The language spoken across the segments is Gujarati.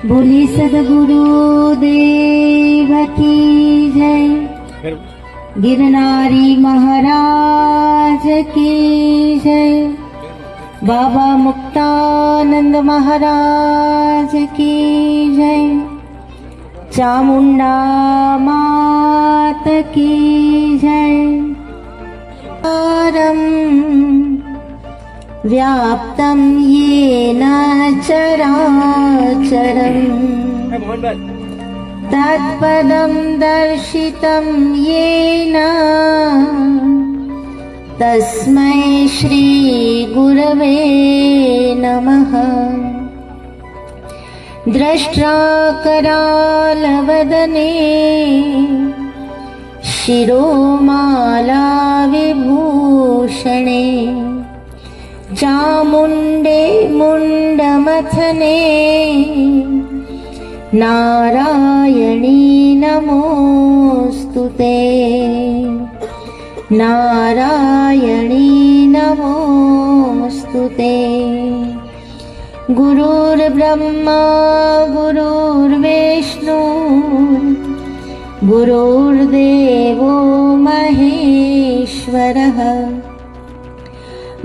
बोली सदगुरु देव की जय। गिरनारी महाराज की जय। बाबा मुक्तानंद महाराज की जय। चामुंडा मात की जय। व्याप्तं येन चराचरम् तत्पदं दर्शितं येन तस्मै श्री गुरवे नमः। द्रष्ट्राकरालवदने शिरोमाला विभूषणे चामुण्डे मुण्डमथने नारायणी नमोस्तुते। नारायणी नमोस्तुते। गुरुर्ब्रह्मा गुरुर्विष्णु गुरुर्देवो महेश्वरः।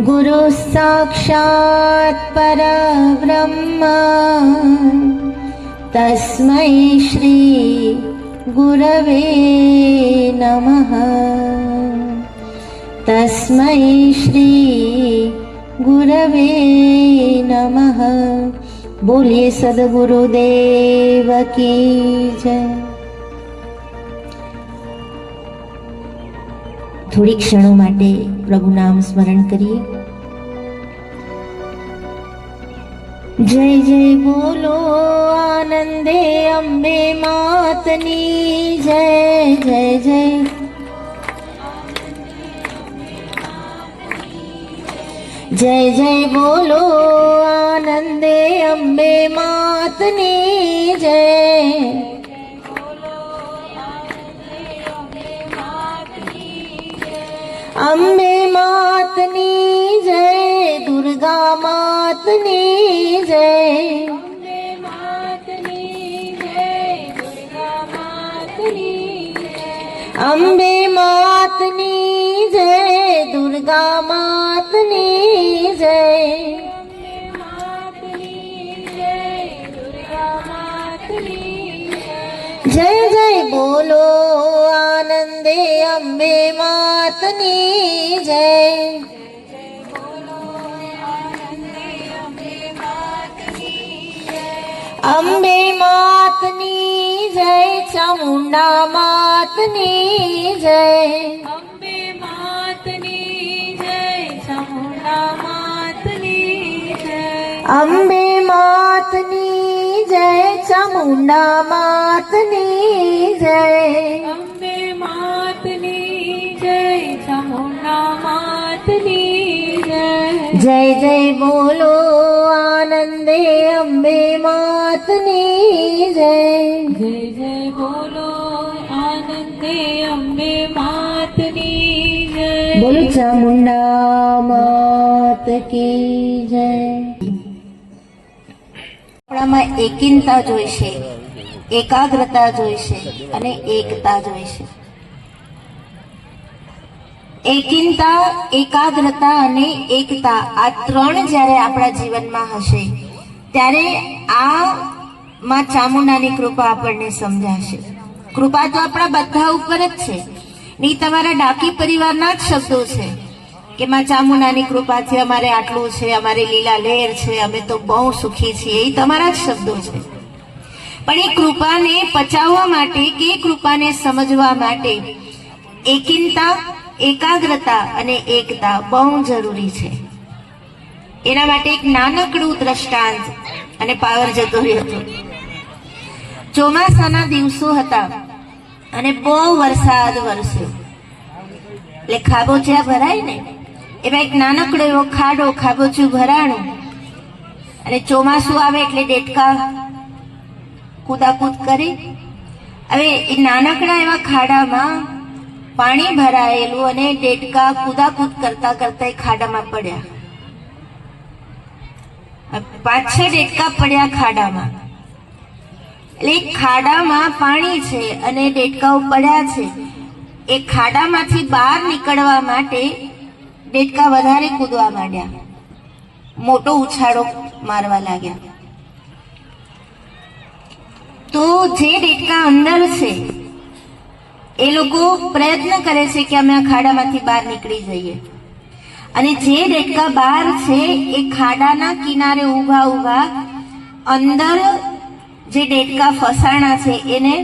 गुरुः साक्षात् परब्रह्म तस्मै श्री गुरवे नमः। तस्मै श्री गुरवे नमः। बोलिए सद्गुरुदेव की जय। थोड़ी क्षणों माटे प्रभु नाम स्मरण करिए। जय जय बोलो आनंदे अंबे मातनी जय। जय जय जय जय बोलो आनंदे अंबे मातनी जय। अंबे मातनी जय। दुर्गा मातनी जय। अंबे मातनी जय। दुर्गा मातनी जय। अंबे मातनी जय। दुर्गा मातनी जय। अंबे मातनी जय। दुर्गा मातनी जय। जय जय बोलो आनंदे अंबे मातनी जय। अंबे मातनी जय। चामुंडा मातनी जय। अंबे मातनी जय। चामुंडा मातनी जय। अंबे मातनी जय। चामुंडा मातनी जय। अंबे मातनी जय। चामुंडा मातनी जय। जय जय बोलो आनंदे अंबे मातनी जय। जय जय बोलो आनंदे अंबे मातनी जय। बोलो चामुंडा मात की जय। આપણામાં એકીનતા જોઈશે, એકાગ્રતા જોઈશે અને એકતા જોઈશે। એકીનતા, એકાગ્રતા અને એકતા આ ત્રણ જ્યારે આપણા જીવનમાં હશે ત્યારે આ માં ચામુંડાની કૃપા આપણને સમજાશે। કૃપા તો આપણા બધા ઉપર જ છે, નહીં તમારા ડાકી પરિવારના જ શબ્દો છે કે માં ચામુંડાની કૃપાથી અમારે આટલું છે, અમારે લીલા લહેર છે, અમે તો બહુ સુખી છીએ, એ તમારા જ શબ્દો છે। પણ એ કૃપાને પચાવવા માટે કે કૃપાને સમજવા માટે એકીનતા, એકાગ્રતા અને એકતા બહુ જરૂરી છે। એના માટે એક નાનકડું દ્રષ્ટાંત અને પાવર જતો રહ્યો હતો। ચોમાસાના દિવસો હતા અને બહુ વરસાદ વરસ્યો, એટલે ખાબોચિયા ભરાય ને એમાં એક નાનકડો એવો ખાડો, ખાબોચિયું ભરાણું અને ચોમાસું આવે એટલે ડેટકા કૂદાકૂદ કરી। હવે એ નાનકડા એવા ખાડામાં પાણી ભરાયેલું અને ડેટકા કૂદાકૂદ કરતા કરતા એ ખાડામાં પડ્યા। 5-6 ડેટકા પડ્યા ખાડામાં। એટલે ખાડામાં પાણી છે અને દેડકાઓ પડ્યા છે. એ ખાડામાંથી બહાર નીકળવા માટે દેડકા વધારે કૂદવા માંડ્યા, મોટો ઉછાળો મારવા લાગ્યા. તો જે દેડકા અંદર છે એ લોકો પ્રયત્ન કરે છે કે અમે આ ખાડામાંથી બહાર નીકળી જઈએ, અને જે દેડકા બહાર છે એ ખાડાના કિનારે ઊભા ઊભા અંદર જે દેડકા ફસાણા છે એને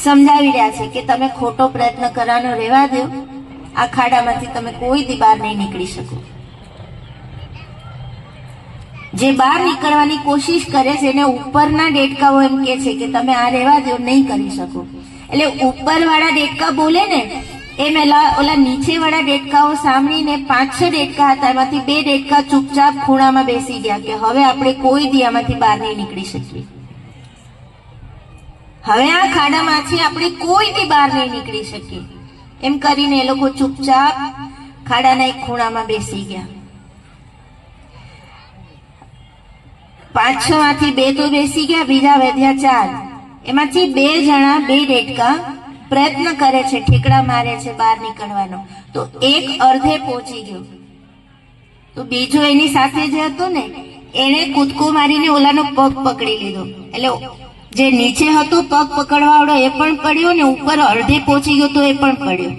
સમજાવી રહ્યા છે કે તમે ખોટો પ્રયત્ન કરવાનો રહેવા દો, આ ખાડામાંથી તમે કોઈ દી બહાર નહીં નીકળી શકો. જે બહાર નીકળવાની કોશિશ કરે છે એને ઉપરના દેડકાઓ એમ કે છે કે તમે આ રહેવા દો, નહીં કરી શકો. એટલે ઉપરવાળા દેડકા બોલે ને એમ ઓલા નીચેવાળા દેડકાઓ સાંભળીને 5-6 દેડકા હતા, એમાંથી 2 દેડકા ચૂપચાપ ખૂણામાં બેસી ગયા કે હવે આપણે કોઈ દી આમાંથી બહાર નહીં નીકળી શકીએ, હવે આ ખાડામાંથી આપણે કોઈ દી બહાર નહીં નીકળી શકીએ. એમ કરીને એ લોકો ચૂપચાપ ખાડાના એક ખૂણામાં બેસી ગયા. 5-6 માંથી 2 તો બેસી ગયા, બીજા વધ્યા 4. એમાંથી 2 જણા 2 દેડકા પ્રયત્ન કરે છે, ઠેકડા મારે છે બહાર નીકળવાનો. તો એક અર્ધે પહોંચી ગયો, તો બીજો એની સાથે જે હતો ને એને કૂદકો મારીને ઓલાનો પગ પકડી લીધો. એટલે જે નીચે હતો પગ પકડવાવાળો એ પણ પડ્યો ને ઉપર અડધે પહોંચી ગયો તો એ પણ પડ્યો.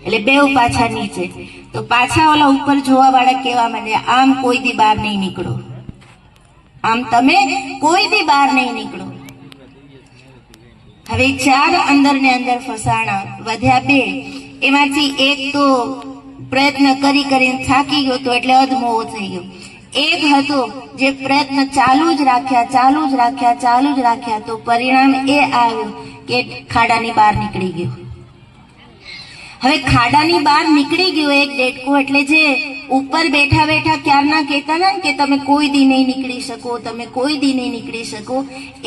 એટલે 2 પાછા નીચે. તો પાછા ઓલા ઉપર જોવા વાળા કહેવા માંડ્યા, આમ કોઈ દી બહાર નહીં નીકળો, આમ તમે કોઈ દી બહાર નહીં નીકળો. હવે 4 અંદર ને અંદર ફસાણા, વધ્યા 2. એમાંથી એક તો પ્રયત્ન કરી કરીને થાકી ગયો તો એટલે અધમોહો થઈ ગયો. એક હતો જે પ્રયત્ન ચાલુ જ રાખ્યા તો પરિણામ એ આવ્યું કે ખાડાની બહાર નીકળી ગયો. હવે ખાડાની બહાર નીકળી ગયો એક દેડકો, એટલે જે ઉપર બેઠા બેઠા ક્યારના કહેતા ને કે તમે કોઈ દી નહીં નીકળી શકો, તમે કોઈ દી નહીં નીકળી શકો,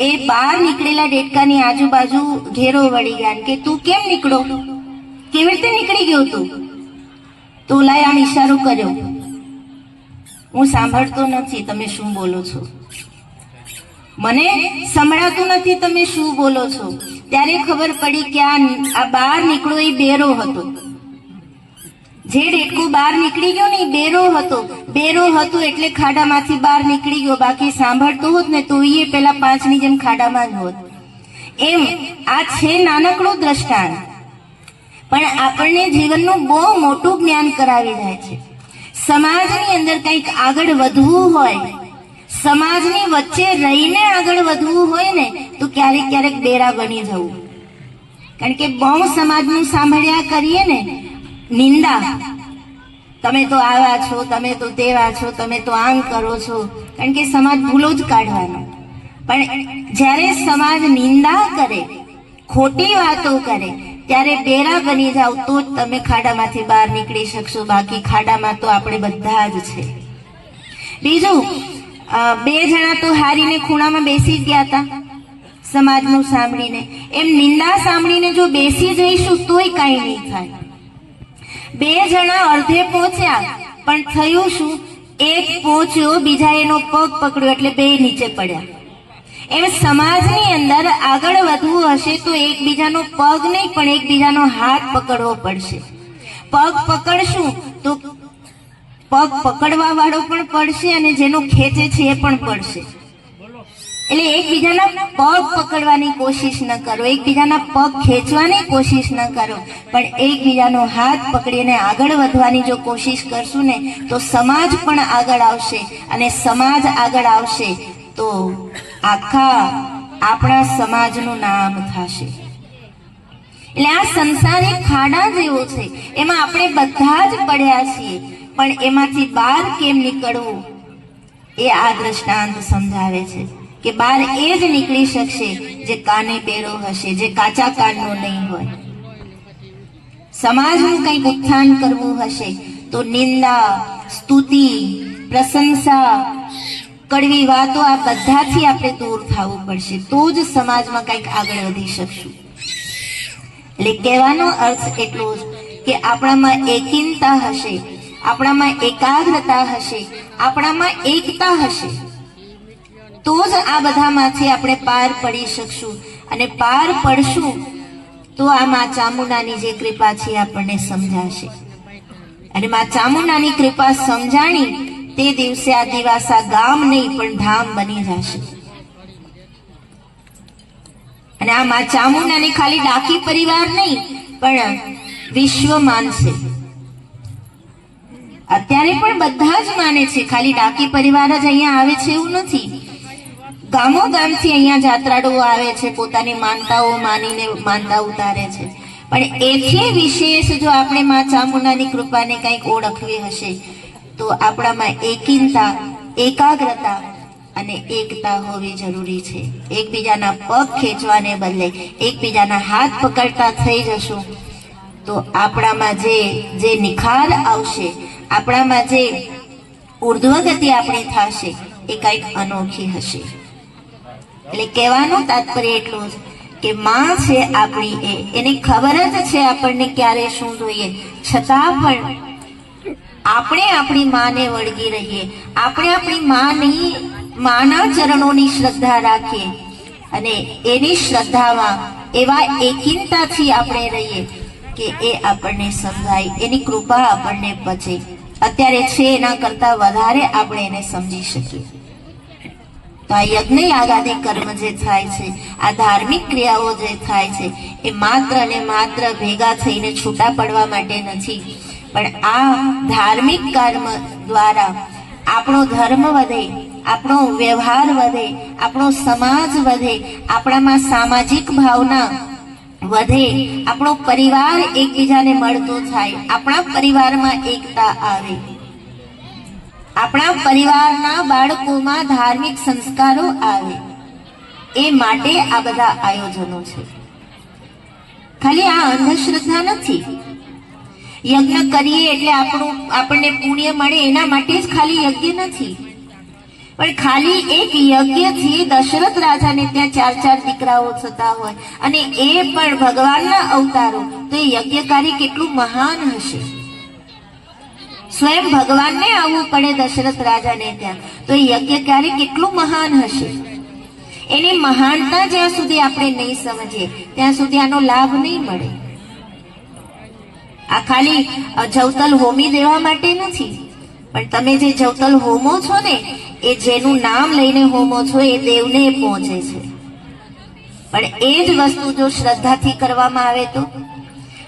એ બહાર નીકળેલા દેડકાની આજુબાજુ ઘેરો વળી ગયા કે તું કેમ નીકળો, કેવી રીતે નીકળી ગયો તું? તો ઓલાએ આમ ઈશારો કર્યો, હું સાંભળતો નથી તમે શું બોલો છો, મને સંભળાતું નથી તમે શું બોલો છો. ત્યારે ખબર પડી કે આ બહાર નીકળો એ બેરો હતો. જે દેડકો બહાર નીકળી ગયો ને એ બેરો હતો એટલે ખાડામાંથી બહાર નીકળી ગયો. બાકી સાંભળતો હોત ને તો એ પેલા 5 ની જેમ ખાડામાં જ હોત. એમ આ છે નાનકડું દ્રષ્ટાંત, પણ આપણને જીવનનું બહુ મોટું જ્ઞાન કરાવી જાય છે. સમાજની અંદર કંઈક આગળ વધવું હોય, સમાજની વચ્ચે રહીને આગળ વધવું હોય ને તો ક્યારેક ક્યારેક બેરા બની જવું. કારણ કે બહુ સમાજનું સાંભળ્યા કરીએ ને નિંદા, તમે તો આવા છો, તમે તો તેવા છો, તમે તો આમ કરો છો, કારણ કે સમાજ ભૂલો જ કાઢવાનો. પણ જ્યારે સમાજ નિંદા કરે, ખોટી વાતો કરે, ત્યારે બેરા બની જાવ તો જ તમે ખાડામાંથી બહાર નીકળી શકશો. બાકી ખાડામાં તો આપણે બધા જ છે. બીજું, 2 જણા તો હારીને ખૂણામાં બેસી જ ગયા હતા સમાજનું સાંભળીને. એમ નિંદા સાંભળીને જો બેસી જઈશું તોય કાંઈ નહીં થાય. 2 જણા અડધે પહોંચ્યા, પણ થયું શું, એક પહોંચ્યો, બીજા એનો પગ પકડ્યો એટલે 2 નીચે પડ્યા. એમ સમાજની અંદર આગળ વધવું હશે તો એકબીજાનો પગ નહીં પણ એકબીજાનો હાથ પકડવો પડશે. પગ પકડશું તો પગ પકડવા વાળો પણ પડશે અને જેનો ખેંચે છે એ પણ પડશે. એટલે એકબીજાના પગ પકડવાની કોશિશ ન કરો, એકબીજાના પગ ખેંચવાની કોશિશ ન કરો, પણ એકબીજાનો હાથ પકડીને આગળ વધવાની જો કોશિશ કરશું ને તો સમાજ પણ આગળ આવશે, અને સમાજ આગળ આવશે તો આખા આપણા સમાજનું નામ થશે. એટલે આ સંસાર એક ખાડા જેવો છે, એમાં આપણે બધા જ પડ્યા છીએ, પણ એમાંથી બહાર કેમ નીકળવું એ આ દ્રષ્ટાંત સમજાવે છે કે બહાર એ જ નીકળી શકશે જે કાને બેરો હશે, જે કાચા કાનનો નહીં હોય. સમાજનું કંઈક ઉત્થાન કરવું હશે તો નિંદા, સ્તુતિ, પ્રશંસા, કડવી વાતો આ બધાથી આપણે દૂર થવું પડશે, તો જ સમાજમાં કંઈક આગળ વધી શકશું. એટલે કહેવાનો અર્થ એટલો જ કે આપણામાં એકાગ્રતા હશે, આપણામાં એકાગ્રતા હશે, આપણામાં એકતા હશે તો જ આ બધામાંથી આપણે પાર પડી શકશું, અને પાર પડશું તો આ મા ચામુંડાની જે કૃપા છે આપણને સમજાશે. અને મા ચામુંડાની કૃપા સમજાણી તે દિવસે આ દિવાસા ગામ નહીં પણ ધામ બની જશે. અને આ મા ચામુંડાને ખાલી ડાકી પરિવાર નહીં પણ વિશ્વ માનશે. અત્યારે પણ બધા જ માને છે, ખાલી ડાકી પરિવાર જ અહીંયા આવે છે એવું નથી. ગામો ગામથી અહીંયા જાત્રાળુઓ આવે છે, પોતાની માનતાઓ માનીને માનતા ઉતારે છે. પણ એથી વિશેષ જો આપણે મા ચામુંડાની કૃપાને કંઈક ઓળખવી હશે તો આપણામાં એકાંતતા, એકાગ્રતા અને એકતા હોવી જરૂરી છે. એકબીજાના પગ ખેંચવાને બદલે એકબીજાના હાથ પકડતા થઈ જશું તો આપણામાં જે નિખાર આવશે, આપણામાં જે ઉર્ધ્વગતિ આપણી થશે એ કંઈક અનોખી હશે. એટલે કહેવાનું તાત્પર્ય એટલું જ કે માં છે આપણી, એને ખબર જ છે આપણને ક્યારે શું જોઈએ, છતાં પણ આપણે આપણી માને વળગી રહીએ, આપણે આપણી માના ચરણોની શ્રદ્ધા રાખીએ અને એની શ્રદ્ધામાં એવા એકાંતતાથી આપણે રહીએ કે એ આપણને સમજાય, એની કૃપા આપણને પચે. અત્યારે છે એના કરતા વધારે આપણે એને સમજી શકીએ. તો આ યજ્ઞ યાગાદી કર્મ જે થાય છે, આ ધાર્મિક ક્રિયાઓ જે થાય છે એ માત્ર ને માત્ર ભેગા થઈને છૂટા પડવા માટે નથી, પણ આ ધાર્મિક કર્મ દ્વારા આપણો ધર્મ વધે, આપણો વ્યવહાર વધે, આપણો સમાજ વધે, આપણામાં સામાજિક ભાવના વધે, આપણો પરિવાર એકબીજાને મળતો થાય, આપણા પરિવારમાં એકતા આવે, આપણા પરિવારના બાળકોમાં ધાર્મિક સંસ્કારો આવે. એ માટે આ બધા આયોજનો છે. ખાલી આ અંધશ્રદ્ધા નથી. યજ્ઞ કરીએ એટલે આપણને પુણ્ય મળે એના માટે જ ખાલી યજ્ઞ નથી, પણ ખાલી એક યજ્ઞથી દશરથ રાજાને ત્યાં 4 દીકરાઓ થતા હોય અને એ પણ ભગવાનના અવતારો, તો એ યજ્ઞકારી કેટલું મહાન હશે. સ્વયં ભગવાનને આવવું પડે દશરથ રાજાને ત્યાં, તો એ યજ્ઞકારી કેટલું મહાન હશે. એની મહાનતા જ્યાં સુધી આપણે નહીં સમજીએ ત્યાં સુધી આનો લાભ નહીં મળે. આ ખાલી જવતલ હોમી દેવા માટે નથી, પણ તમે જે જવતલ હોમો છો ને એ જેનું નામ લઈને હોમો છો એ દેવને પહોંચે છે. પણ એ જ વસ્તુ જો શ્રદ્ધાથી કરવામાં આવે તો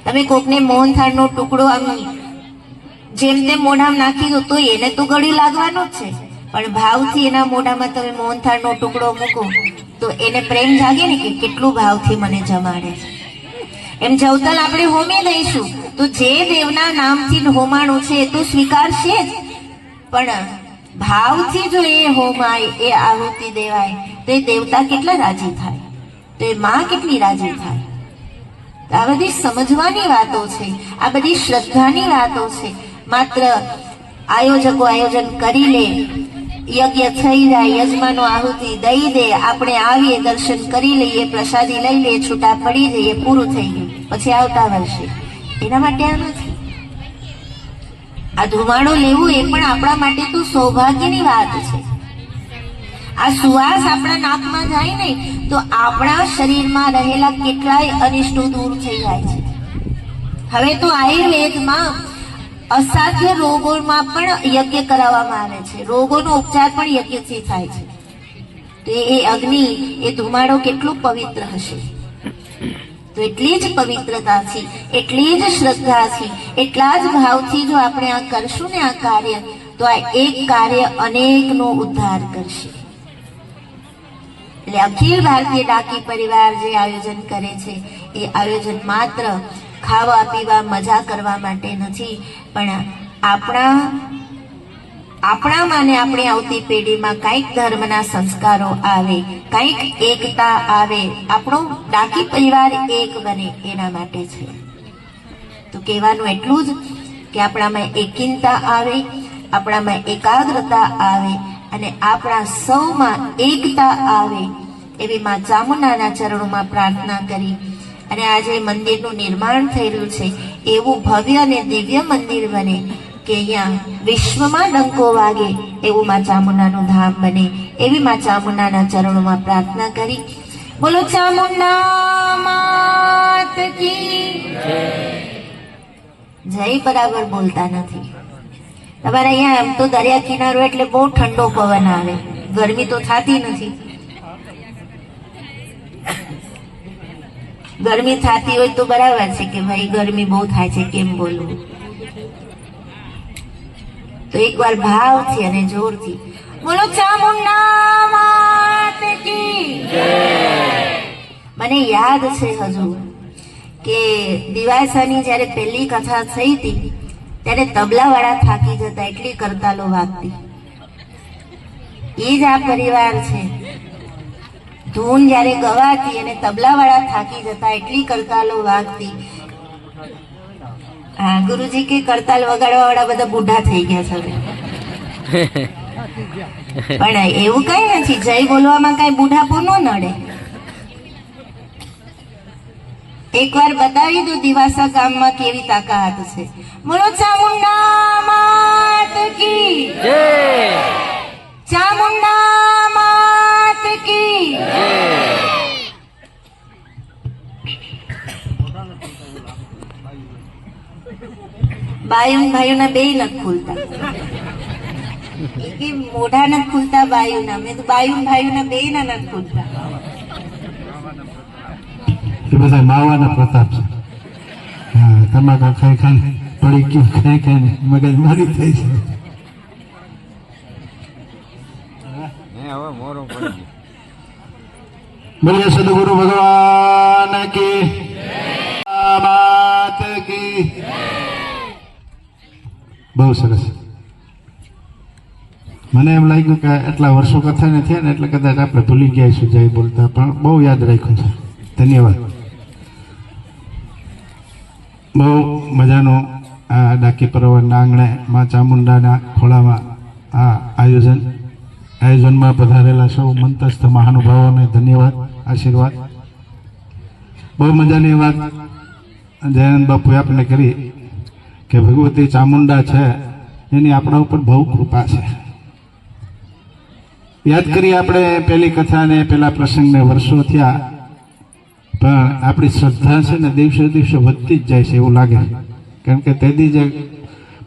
તમે કોકને મોહનથાળનો ટુકડો આમ જેમ તેમ મોઢામાં નાખી દો તો એને તો ગળ્યું લાગવાનું જ છે, પણ ભાવથી એના મોઢામાં તમે મોહનથાળનો ટુકડો મૂકો તો એને પ્રેમ જાગે ને કે કેટલું ભાવથી મને જમાડે છે. એમ જવતલ આપણે હોમી દઈશું તો જે દેવના નામથી હોમાણું છે એ તો સ્વીકારશે જ, પણ ભાવથી જો એ હોમાય, એ આહુતિ દેવાય તો એ દેવતા કેટલા રાજી થાય, તો એ માં કેટલી રાજી થાય. આ બધી સમજવાની વાતો છે, આ બધી શ્રદ્ધાની વાતો છે. માત્ર આયોજકો આયોજન કરી લે, યજ્ઞ થઈ જાય, યજમાનો આહુતિ દઈ દે, આપણે આવીએ, દર્શન કરી લઈએ, પ્રસાદી લઈ લઈએ, છૂટા પડી જઈએ, પૂરું થઈ ગયું, પછી આવતા વર્ષે. એના માટે આ નથી. આ ધુમાડો લેવું એ પણ આપણા માટે તો સૌભાગ્યની વાત છે. આ સુવાસ આપણા નાકમાં જાય ને તો આપણા શરીરમાં રહેલા કેટલાય અનિષ્ટો દૂર થઈ જાય છે. હવે તો આયુર્વેદમાં અસાધ્ય રોગોમાં પણ યજ્ઞ કરાવવામાં આવે છે, રોગોનો ઉપચાર પણ યજ્ઞથી થાય છે. તો એ અગ્નિ, એ ધુમાડો કેટલું પવિત્ર હશે. તો એટલી જ પવિત્રતાથી, એટલી જ શ્રદ્ધાથી, એટલા જ ભાવથી જો આપણે આ કરશું ને આ કાર્ય, તો આ એક કાર્ય અનેકનો ઉદ્ધાર કરશે. એટલે અખિલ ભારતીય ડાકી પરિવાર જે આયોજન કરે છે એ આયોજન માત્ર ખાવા પીવા મજા કરવા માટે નથી, પણ આપણામાં ને આપણી આવતી પેઢીમાં કંઈક ધર્મના સંસ્કારો આવે, કંઈક એકતા આવે, આપણો ડાકી પરિવાર એક બને એના માટે છે. તો કહેવાનું એટલું જ કે આપણામાં એકાંતતા આવે, આપણામાં એકાગ્રતા આવે અને આપણા સૌમાં એકતા આવે એવી મા ચામુંડાના ચરણોમાં પ્રાર્થના કરી અને આજે મંદિરનું નિર્માણ થઈ રહ્યું છે એવું ભવ્ય અને દિવ્ય મંદિર બને કે અહીંયા વિશ્વમાં ડંકો વાગે એવું માં ચામુંડાનું ધામ બને એવી માં ચામુંડાના ચરણોમાં પ્રાર્થના કરી. બોલો ચામુંડા માત કી જય. બરાબર બોલતા નથી. તમારે અહીંયા એમ તો દરિયા કિનારો એટલે બહુ ઠંડો પવન આવે, ગરમી તો થતી નથી. ગરમી થતી હોય તો બરાબર છે કે ભાઈ ગરમી બહુ થાય છે, કેમ બોલવું. તો એકવાર ભાવથી અને જોરથી બોલો ચામુંડા માત કી જય. મને યાદ છે હજુ કે દિવાસાની જ્યારે પહેલી કથા થઈ હતી ત્યારે તબલાવાળા થાકી જતા, એટલી કરતાલો વાગતી. એ જ આ પરિવાર છે. ધૂન જ્યારે ગવાતી અને તબલાવાળા થાકી જતા, એટલી કરતાલો વાગતી. હા, ગુરુજી કે કરતાલ વગાડવા વાળા બધા બુઢા થઈ ગયા છે. પણ એવું કઈ નથી, જય બોલવામાં કઈ બુઢાપો ન નડે. એકવાર બતાવી દો દિવાસા ગામમાં કેવી તાકાત છે. બોલો ચામુંડા માત કી જય. ચામુંડા માત કી જય. બાયું ભાઈઓના બે નથી ખુલતા, મોઢા નથી ખુલતા બાયુના. મેં તો બાયું ભાઈઓના બે ના નથી ખુલતા. એ બધા માવાના પ્રતાપ છે. હા, તમાકુ ખાઈ ખાઈ પડી ગયું, ખાઈ ખાઈને મગજ મારી થઈ છે. બોલીએ સદગુરુ ભગવાન કી માત કી. બહુ સરસ. મને એમ લાગ્યું કે એટલા વર્ષો કથા ને થયા ને એટલે કદાચ આપણે ભૂલી ગયા છું જય બોલતા, પણ બહુ યાદ રાખ્યું છે. ધન્યવાદ. બહુ મજાનું આ ડાકી પર્વતના આંગણે માં ચામુંડાના ખોળામાં આ આયોજનમાં પધારેલા સૌ મંતસ્થ મહાનુભાવોને ધન્યવાદ, આશીર્વાદ. બહુ મજાની વાત જયનંદ બાપુએ આપણે કરી કે ભગવતી ચામુંડા છે એની આપણા ઉપર બહુ કૃપા છે. યાદ કરીએ આપણે પહેલી કથાને પહેલા પ્રસંગને વર્ષો થયા, પણ આપણી શ્રદ્ધા છે ને દિવસે દિવસે વધતી જ જાય છે એવું લાગે. કારણ કે તેથી જે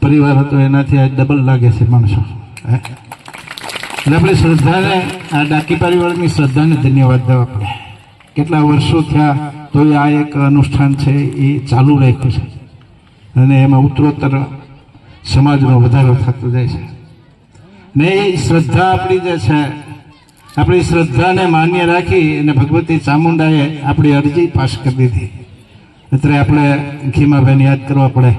પરિવાર હતો એનાથી આજ ડબલ લાગે છે માણસો. એટલે આપણી શ્રદ્ધાને, આ ડાકી પરિવારની શ્રદ્ધાને ધન્યવાદ દેવા આપણે. કેટલા વર્ષો થયા તો આ એક અનુષ્ઠાન છે એ ચાલુ રાખ્યું છે અને એમાં ઉત્તરોત્તર સમાજનો વધારો થતો જાય છે. ને એ શ્રદ્ધા આપણી જે છે, આપણી શ્રદ્ધાને માન્ય રાખી અને ભગવતી ચામુંડાએ આપણી અરજી પાસ કરી દીધી. અત્યારે આપણે ખીમાભાઈને યાદ કરવા પડે.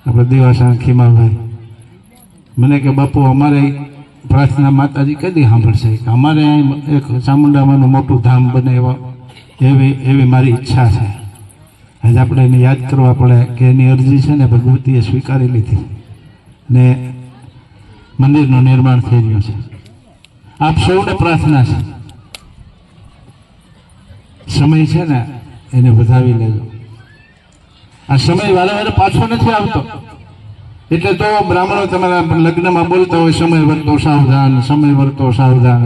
આપણે દિવાસા ખીમાભાઈ મને કે બાપુ અમારે પ્રાર્થના માતાજી કદી સાંભળશે કે અમારે અહીં એક ચામુંડામાંનું મોટું ધામ બને એવી મારી ઈચ્છા છે. આજે આપણે એને યાદ કરવા પડે કે એની અરજી છે ને ભગવતીએ સ્વીકારી લીધી ને મંદિરનું નિર્માણ થઈ રહ્યું છે. આપ સૌને પ્રાર્થના છે, સમય છે ને એને વધાવી લેજો. આ સમય વારે વારે પાછો નથી આવતો. એટલે તો બ્રાહ્મણો તમારા લગ્નમાં બોલતા હોય સમય વર્તો સાવધાન, સમય વર્તો સાવધાન.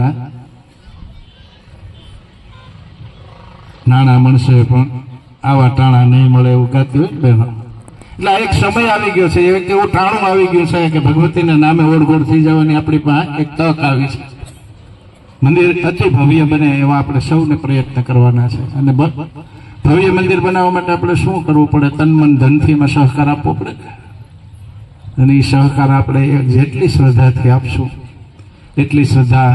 નાણાં મળશે પણ આવા ટાણા નહીં મળે એવું ગાતી હોય બહેનો. એટલે એક સમય આવી ગયો છે, એક એવું ટાણું આવી ગયું છે કે ભગવતીના નામે ઓળગોળ થઈ જવાની આપણી પાસે એક તક આવી છે. મંદિર અતિ ભવ્ય બને એવા આપણે સૌને પ્રયત્ન કરવાના છે. અને ભવ્ય મંદિર બનાવવા માટે આપણે શું કરવું પડે? તન મન ધનથી એમાં સહકાર આપવો પડે. અને એ સહકાર આપણે જેટલી શ્રદ્ધાથી આપશું એટલી શ્રદ્ધા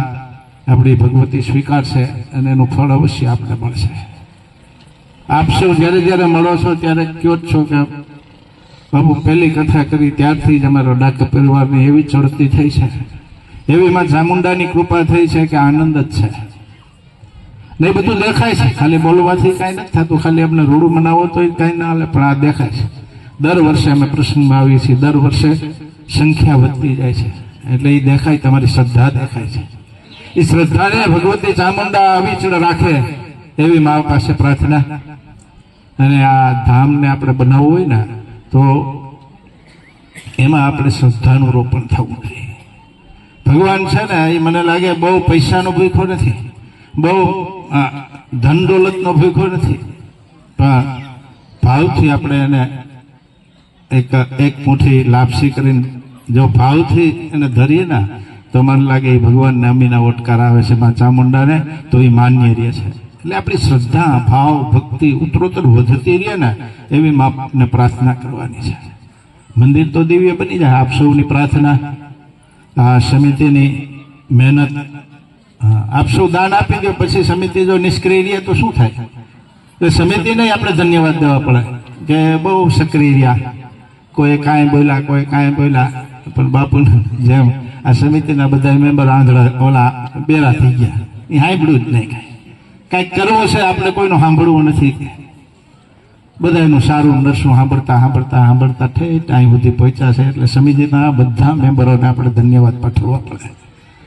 આપણી ભગવતી સ્વીકારશે અને એનું ફળ અવશ્ય આપણે મળશે. આપ સૌ જ્યારે જ્યારે મળો છો ત્યારે કહો જ છો કે બાપુ પહેલી કથા કરી ત્યારથી જ અમારો ડાક પરિવારની એવી ચડતી થઈ છે, એવી માં ચામુંડાની કૃપા થઈ છે કે આનંદ જ છે. નહીં બધું દેખાય છે, ખાલી બોલવાથી કાંઈ નથી થતું, ખાલી આપણે રૂડું મનાવો તો કાંઈ ના હાલે, પણ આ દેખાય છે. દર વર્ષે અમે પ્રસંગમાં આવીએ છીએ, દર વર્ષે સંખ્યા વધતી જાય છે. એટલે એ દેખાય, તમારી શ્રદ્ધા દેખાય છે. એ શ્રદ્ધાને ભગવતી ચામુંડા અવિચળ રાખે એવી મા પાસે પ્રાર્થના. અને આ ધામને આપણે બનાવવું હોય ને તો એમાં આપણે શ્રદ્ધાનું રોપણ થવું જોઈએ. ભગવાન છે ને એ મને લાગે બહુ પૈસાનો ભૂખો નથી, બહુ ધન દોલતનો ભૂખો નથી, પણ ભાવથી આપણે એને એક મુઠ્ઠી લાપસી કરીને જો ભાવથી એને ધરીએ ને તો મને લાગે એ ભગવાન નામીના ઓટકાર આવે છે મા ચામુંડાને, તો એ માન્ય રહે છે. એટલે આપણી શ્રદ્ધા, ભાવ, ભક્તિ ઉત્તરોત્તર વધતી રહે ને એવી માપને પ્રાર્થના કરવાની છે. મંદિર તો દિવ્ય બની જાય. આપ સૌની પ્રાર્થના, આ સમિતિની મહેનત, આપ સૌ દાન આપી દો, પછી સમિતિ જો નિષ્ક્રિય રહે તો શું થાય? તો સમિતિને આપણે ધન્યવાદ દેવા પડે કે બહુ સક્રિય રહ્યા, કોઈ કાંઈ બોલ્યા, કોઈ કાંઈ બોલ્યા, પણ બાપુને જેમ આ સમિતિના બધા મેમ્બર આંધળા ઓલા બેરા થઈ ગયા, એ સાંભળ્યું જ નહીં. કાંઈક કરવું છે આપણે, કોઈનું સાંભળવું નથી. બધાનું સારું નરસું સાંભળતા સાંભળતા સાંભળતા ઠેઠ અહીં સુધી પહોંચ્યા છે. એટલે સમિતિના બધા મેમ્બરોને આપણે ધન્યવાદ પાઠવવા પડે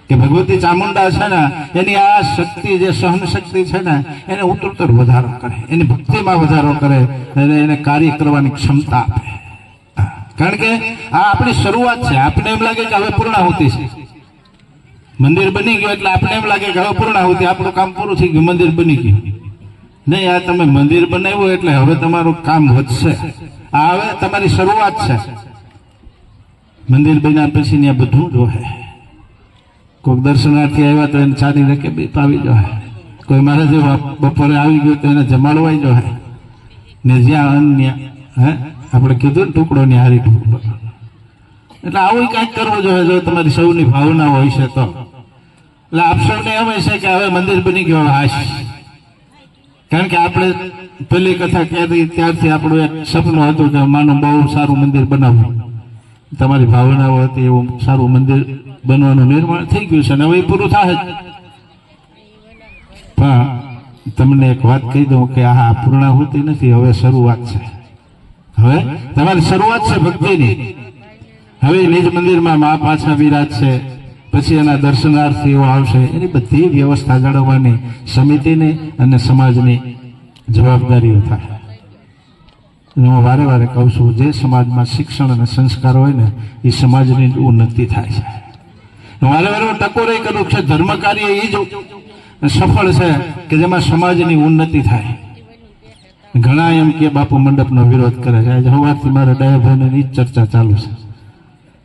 કે ભગવતી ચામુંડા છે ને એની આ શક્તિ, જે સહન શક્તિ છે ને, એને ઉત્તરોત્તર વધારો કરે, એની ભક્તિમાં વધારો કરે અને એને કાર્ય કરવાની ક્ષમતા આપે. કારણ કે આ આપણી શરૂઆત છે. આપને એમ લાગે કે હવે પૂર્ણાહુતિ છે, મંદિર બની ગયું એટલે આપણે એમ લાગે કે હવે પૂર્ણાહુતિ, આપણું કામ પૂરું થઈ ગયું, મંદિર બની ગયું. નહીં, આ તમે મંદિર બનાવ્યું એટલે હવે તમારું કામ વધશે. આ હવે તમારી શરૂઆત છે. મંદિર બન્યા પછી ત્યાં બધું જોહે. કોઈક દર્શનાર્થી આવ્યા તો એને ચાની રકે પાવી જોહે, કોઈ મારા જેવા બપોરે આવી ગયું તો એને જમાડવાય જોહે ને, જ્યાં અન્ય આપણે કીધું ને ટુકડો ની હારી ટુકડો. એટલે આવું કંઈક કરવું જોઈએ જો તમારી સૌની ભાવના હોય છે તો. એટલે આપ સૌને એમ છે કે હવે મંદિર બની ગયો હાશ. કારણ કે આપણે પેલી કથા કરી ત્યારથી આપણું એક સપનું હતું કે માનું બહુ સારું મંદિર બનાવવું. તમારી ભાવનાઓ હતી એવું સારું મંદિર બનવાનું નિર્માણ થઈ ગયું છે, અને હવે એ પૂરું થાય જ. પણ તમને એક વાત કહી દઉં કે આ પૂર્ણાહુતિ નથી, હવે શરૂઆત છે. હવે તમારી શરૂઆત છે ભક્તિની. હવે નિજ મંદિરમાં મા પાછા વિરાજ છે, પછી એના દર્શનાર્થીઓ આવશે. એની બધી વ્યવસ્થા જાળવવાની સમિતિની અને સમાજની જવાબદારીઓ થાય. હું વારે વારે કહું છું, જે સમાજમાં શિક્ષણ અને સંસ્કાર હોય ને એ સમાજની ઉન્નતિ થાય છે. વારે વારે હું ટકોરે કરું છે, ધર્મ કાર્ય એ જ સફળ છે કે જેમાં સમાજની ઉન્નતિ થાય. ઘણા એમ કે બાપુ મંડપનો વિરોધ કરે છે. આજે સવારથી મારા ડાયાભાઈને જ ચર્ચા ચાલુ છે.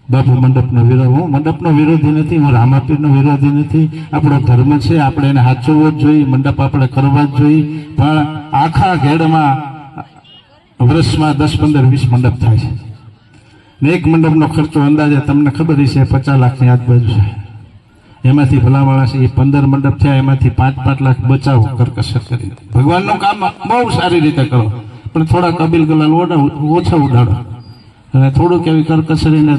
બાપુ મંડપનો વિરોધ, હું મંડપનો વિરોધી નથી, હું રામાપીરનો વિરોધી નથી. આપણો ધર્મ છે, આપણે એને સાચવવો જ જોઈએ, મંડપ આપણે કરવા જ જોઈએ. પણ આખા ઘેડમાં વર્ષમાં 10, 15, 20 મંડપ થાય છે ને એક મંડપનો ખર્ચો અંદાજે તમને ખબર છે 50 લાખની આજુબાજુ છે. એમાંથી ભલા માણસ એ 15 મંડપ થયા, એમાંથી 5-5 લાખ બચાવો કરકસર કરી. ભગવાનનું કામ બહુ સારી રીતે કરો, પણ થોડા કબીલ ગલાલ ઓછા ઉડાડો, અને થોડુંક એવી કરકસરીને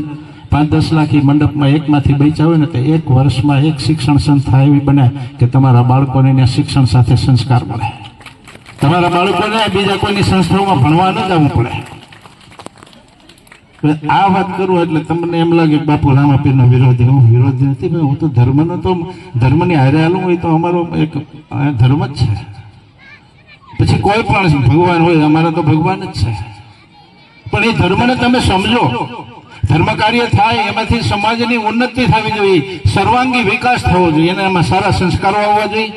5-10 લાખ એ મંડપમાં એકમાંથી બચ્યા હોય ને તો એક વર્ષમાં એક શિક્ષણ સંસ્થા એવી બને કે તમારા બાળકોને શિક્ષણ સાથે સંસ્કાર મળે. તમારા બાળકોને બીજા કોઈની સંસ્થાઓમાં ભણવા ન જવું પડે. આ વાત કરું એટલે તમને એમ લાગે કે બાપુ રામાપીરનો વિરોધી. હું વિરોધી નથી ભાઈ, હું તો ધર્મનો, તો ધર્મની હારે હાલું હોય તો અમારો એક ધર્મ જ છે. પછી કોઈ પણ ભગવાન હોય, અમારા તો ભગવાન જ છે. પણ એ ધર્મને તમે સમજો, ધર્મ કાર્ય થાય એમાંથી સમાજની ઉન્નતિ થવી જોઈએ, સર્વાંગી વિકાસ થવો જોઈએ, એનામાં સારા સંસ્કારો આવવા જોઈએ,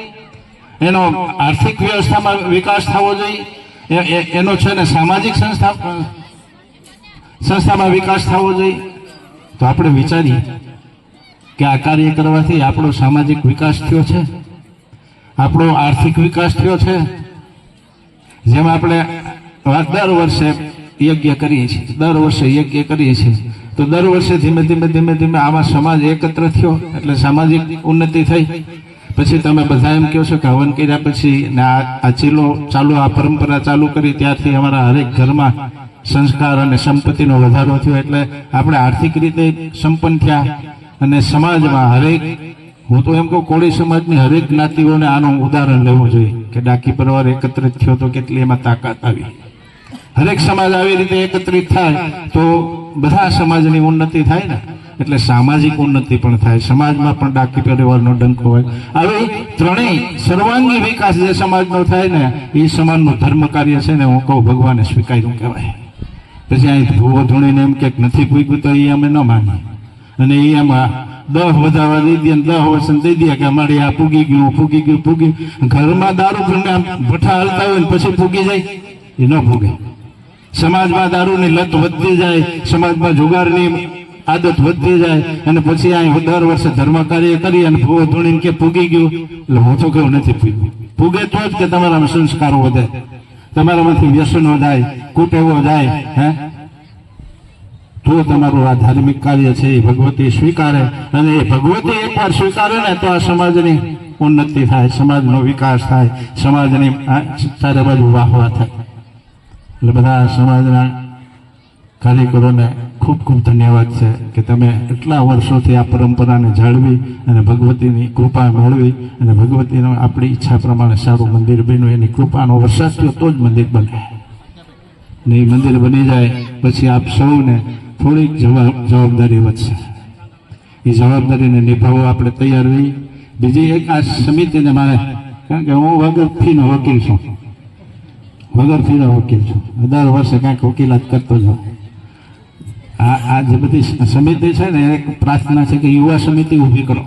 એનો આર્થિક વ્યવસ્થામાં વિકાસ થવો જોઈએ, એનો છે ને સામાજિક સંસ્થામાં વિકાસ થવો જોઈએ. તો આપણે વિચારીએ કે આ કાર્ય કરવાથી આપણો સામાજિક વિકાસ થયો છે, આપણો આર્થિક વિકાસ થયો છે. જેમ આપણે દર વર્ષે યજ્ઞ કરીએ છીએ, દર વર્ષે યજ્ઞ કરીએ છીએ, તો દર વર્ષે ધીમે ધીમે આમાં સમાજ એકત્ર થયો એટલે સામાજિક ઉન્નતિ થઈ. પછી તમે બધા એમ કહો છો કે હવન કર્યા પછી ને આ ચીલો ચાલુ, આ પરંપરા ચાલુ કરી ત્યારથી અમારા હરેક ઘરમાં સંસ્કાર અને સંપત્તિનો વધારો થયો. એટલે આપણે આર્થિક રીતે સંપન્ન થયા, અને સમાજમાં હરેક, હું તો એમ કહું કોળી સમાજની હરેક જ્ઞાતિઓને આનું ઉદાહરણ લેવું જોઈએ કે ડાકી પરિવાર એકત્રિત થયો તો કેટલી એમાં તાકાત આવી. હરેક સમાજ આવી રીતે એકત્રિત થાય તો બધા સમાજની ઉન્નતિ થાય ને, એટલે સામાજિક ઉન્નતિ પણ થાય, સમાજમાં પણ ડાકી પરિવારનો ડંકો હોય. આવી ત્રણેય સર્વાંગી વિકાસ જે સમાજનો થાય ને એ સમાજનું ધર્મ કાર્ય છે ને હું કહું ભગવાને સ્વીકાર્યું કહેવાય. પછી અહીં ભૂવો ધૂણીને એમ કે નથી પૂગ્યું તો એ અમે ન માનીએ. અને એ એમાં 10 વધારવા દઈ દે, 10 વર્ષ દઈ દે કે અમારે આ પૂગી ગયું. ઘરમાં દારૂ પીને આમ ભઠ્ઠા હાલતા હોય ને પછી પૂગી જાય, એ ન પૂગે. સમાજમાં દારૂની લત વધતી જાય, સમાજમાં જુગારની આદત વધતી જાય, અને પછી અહીં દર વર્ષે ધર્મ કાર્ય કરી અને ભૂવો ધૂણીને કે પૂગી ગયું. એટલે હું તો કહું નથી પૂગ્યું. પૂગે તો જ કે તમારામાં સંસ્કારો વધે, તમારામાંથી વ્યસનો જાય, કુટેવો જાય, તો તમારું આ ધાર્મિક કાર્ય છે એ ભગવતી સ્વીકારે. અને એ ભગવતી એકવાર સ્વીકારે ને તો આ સમાજની ઉન્નતિ થાય, સમાજનો વિકાસ થાય, સમાજની ચારે બાજુ વાહવા થાય. એટલે બધા સમાજના કાર્યકરોને ખૂબ ખૂબ ધન્યવાદ છે કે તમે એટલા વર્ષોથી આ પરંપરાને જાળવી અને ભગવતીની કૃપા મેળવી અને ભગવતીનો આપણી ઈચ્છા પ્રમાણે સારું મંદિર બન્યું. એની કૃપાનો વરસાદ થયો તો જ મંદિર બને. ને એ મંદિર બની જાય પછી આપ સૌને થોડીક જવાબદારી વધશે. એ જવાબદારીને નિભાવવા આપણે તૈયાર રહી. બીજી એક આ સમિતિને મારે, કારણ કે હું વગર ફીનો વકીલ છું, દર વર્ષે કાંઈક વકીલાત કરતો જાઉં. આ જે બધી સમિતિ છે ને, એક પ્રાર્થના છે કે યુવા સમિતિ ઊભી કરો.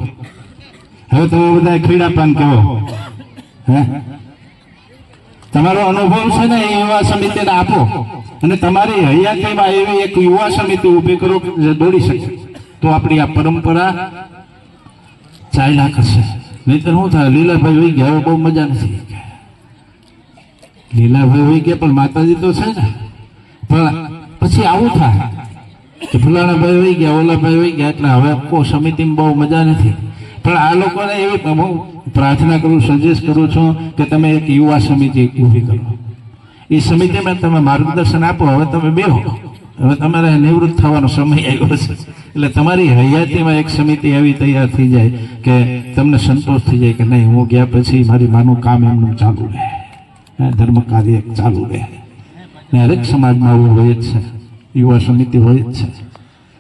હવે તમે બધા ખીડા પાન કહો, તમારો અનુભવ છે ને એ યુવા સમિતિને આપો, અને તમારી હયાતીમાં એવી એક યુવા સમિતિ ઊભી કરો જે દોડી શકે. તો આપણી આ પરંપરા ચાલ્યા કરશે. નહીંતર શું થાય, લીલાભાઈ વહી ગયા, હવે બહુ મજા નથી. લીલાભાઈ વહી ગયા પણ માતાજી તો છે ને, પણ પછી આવું થાય કે ફલાણા ભાઈ વહી ગયા, ઓલા ભાઈ વહી ગયા, એટલે હવે કોઈ સમિતિમાં બહુ મજા નથી. પણ આ લોકોને એવી હું પ્રાર્થના કરું, સજેસ્ટ કરું છું કે તમે એક યુવા સમિતિ ઊભી કરો. એ સમિતિમાં તમે માર્ગદર્શન આપો. હવે તમે બેહો, હવે તમારે નિવૃત્ત થવાનો સમય આવ્યો છે. એટલે તમારી હયાતીમાં એક સમિતિ એવી તૈયાર થઈ જાય કે તમને સંતોષ થઈ જાય કે નહીં, હું ગયા પછી મારી માનું કામ એમનું ચાલુ રહે, ધર્મ કાર્ય ચાલુ રહે. ને હરેક સમાજમાં આવું હોય જ છે, યુવા સમિતિ હોય જ છે.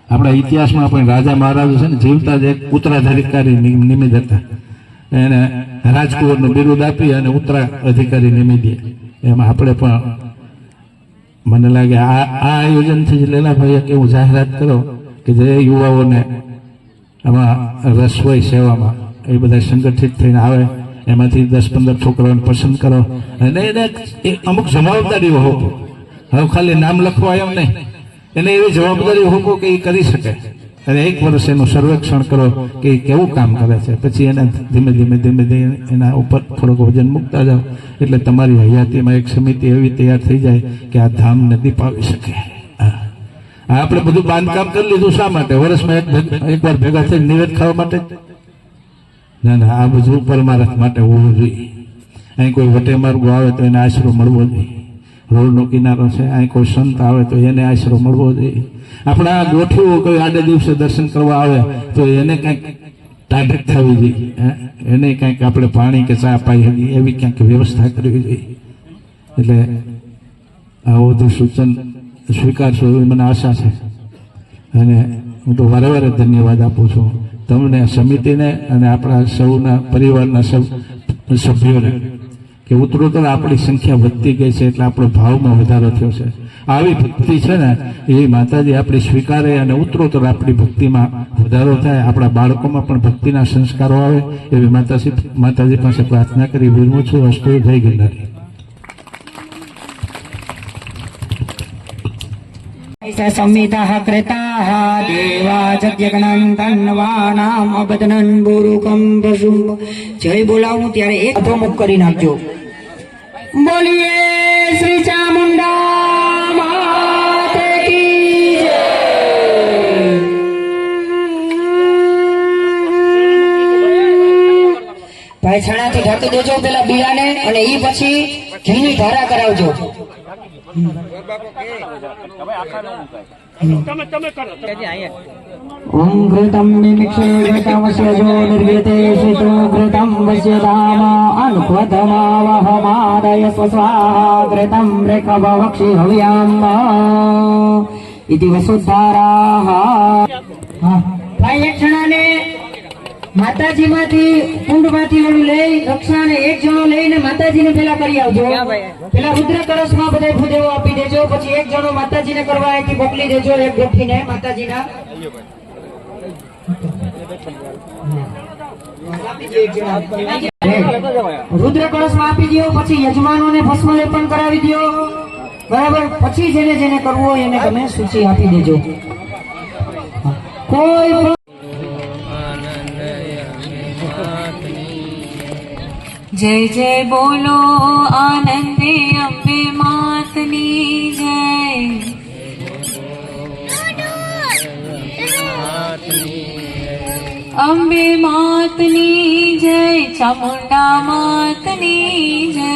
આપણા ઇતિહાસમાં પણ રાજા મહારાજો છે ને, જીવતા જ એક ઉત્તરાધિકારી નિમિત્ત હતા. એને રાજકુંવરનું બિરુદ આપી અને ઉત્તરાધિકારી નિમિત્ત દે. એમાં આપણે પણ મને લાગે આ આયોજનથી જ લેલાભાઈએ કેવું જાહેરાત કરો કે જે યુવાઓને આમાં રસ હોય સેવામાં, એ બધા સંગઠિત થઈને આવે, એમાંથી 10-15 છોકરાઓને પસંદ કરો અને એને અમુક જવાબદારીઓ હોપો. હવે ખાલી નામ લખવા એમ નહીં, એને એવી જવાબદારી હોપો કે એ કરી શકે. અને 1 વર્ષ એનું સર્વેક્ષણ કરો કે એ કેવું કામ કરે છે. પછી એને ધીમે ધીમે એના ઉપર થોડોક વજન મૂકતા જાઓ, એટલે તમારી હયાતીમાં એક સમિતિ એવી તૈયાર થઈ જાય કે આ ધામ નદી પાવી શકે. આપણે બધું બાંધકામ કરી લીધું શા માટે? વર્ષમાં એકવાર ભેગા થઈને નિવેદ ખાવા માટે? ના, આ બધું પરમારથ માટે હોવું જોઈએ. અહીં કોઈ વટે માર્ગો આવે તો એને આશરો મળવો જોઈએ. રોડનો કિનારો છે, અહીં કોઈ સંત આવે તો એને આશરો મળવો જોઈએ. આપણા ગોઠીઓ કોઈ આડે દિવસે દર્શન કરવા આવે તો એને કંઈક ટાઢક થવી જોઈએ, એને કંઈક આપણે પાણી કે ચા પાઈ એવી ક્યાંક વ્યવસ્થા કરવી જોઈએ. એટલે આ બધું સૂચન સ્વીકારશો એવી મને આશા છે. અને હું તો વારે વારે ધન્યવાદ આપું છું તમને, સમિતિને અને આપણા સૌના પરિવારના સભ્યોને કે ઉત્તરોત્તર આપણી સંખ્યા વધતી ગઈ છે, એટલે આપણો ભાવમાં વધારો થયો છે. આવી ભક્તિ છે ને એ માતાજી આપણી સ્વીકારે અને ઉત્તરોત્તર આપણી ભક્તિમાં વધારો થાય, આપણા બાળકોમાં પણ ભક્તિના સંસ્કારો આવે એવી માતાજી પાસે પ્રાર્થના કરી વિરમું છું. અસ્તુ જય ગિરનારી. સંમિતાઃ કૃતાઃ દેવા જગ્યગણં તન્વાનામ અબદનં બુરુકં પશું. જય બોલાવું ત્યારે એક અધોમુખ કરી નાખજો. બોલીએ શ્રી ચામુંડા માત કી જય. ભાઈ છાણાથી ઢાંકી દેજો પેલા બીડાને, અને એ પછી ઘીની ધારા કરાવજો. ઓમ ઘૃતમ નિમિક્ષે ઘૃતમસ્ય જો નિર્વેતે શિતો ઘૃતમ વસ્યતામ અનુપધમાવહમાદય સ્વસ્વાહા ઘૃતમ રેખભવક્ષી હવ્યામ ઇતિ વસુદ્ધારાહ. ભાઈ એક જણાને માતાજીમાંથી કુંડમાંથી ઓલું લઈ રક્ષાને એક જણો લઈને માતાજીને પેલા કરી આવજો. પેલા રુદ્ર કળશમાં બધા ભૂદેવો આપી દેજો. પછી એક જણો માતાજીને કરવા અહીંથી મોકલી દેજો, એક ગોઠીને માતાજીના. રુદ્ર કળશમાં આપી દો. પછી યજમાનોને ભસ્મ લેપન કરાવી દો. બરાબર. પછી જેને જેને કરવું હોય એને તમે સૂચિ આપી દેજો. કોઈ પણ જય જય બોલો આનંદે અંબે માતની જય. અંબે માતની જય, ચામુંડા માતની જય.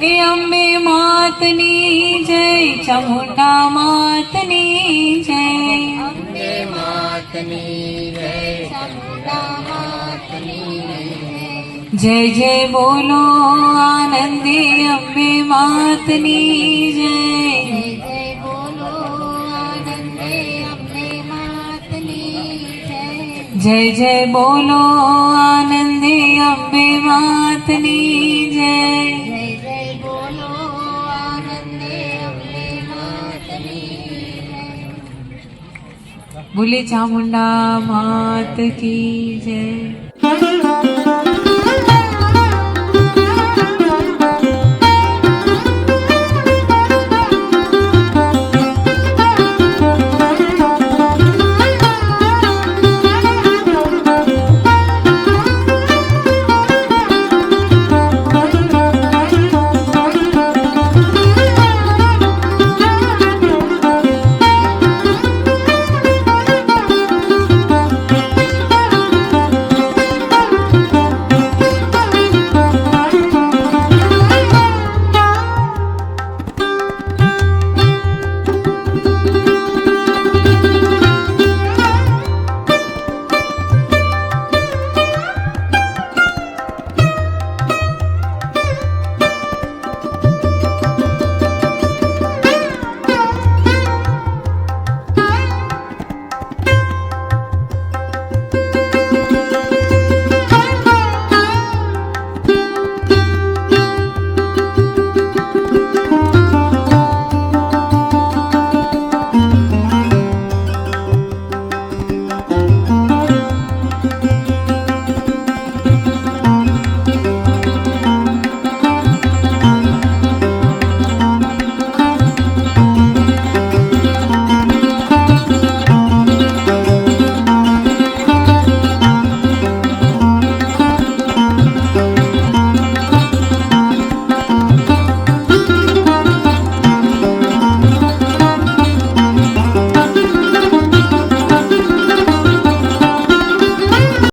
એ અંબે માતની જય, ચામુંડા માતની જય. જય જય બોલો આનંદે અંબે માતની જય. જય જય બોલો આનંદે અંબે માતની જય. બોલે ચામુંડા માત કી જય.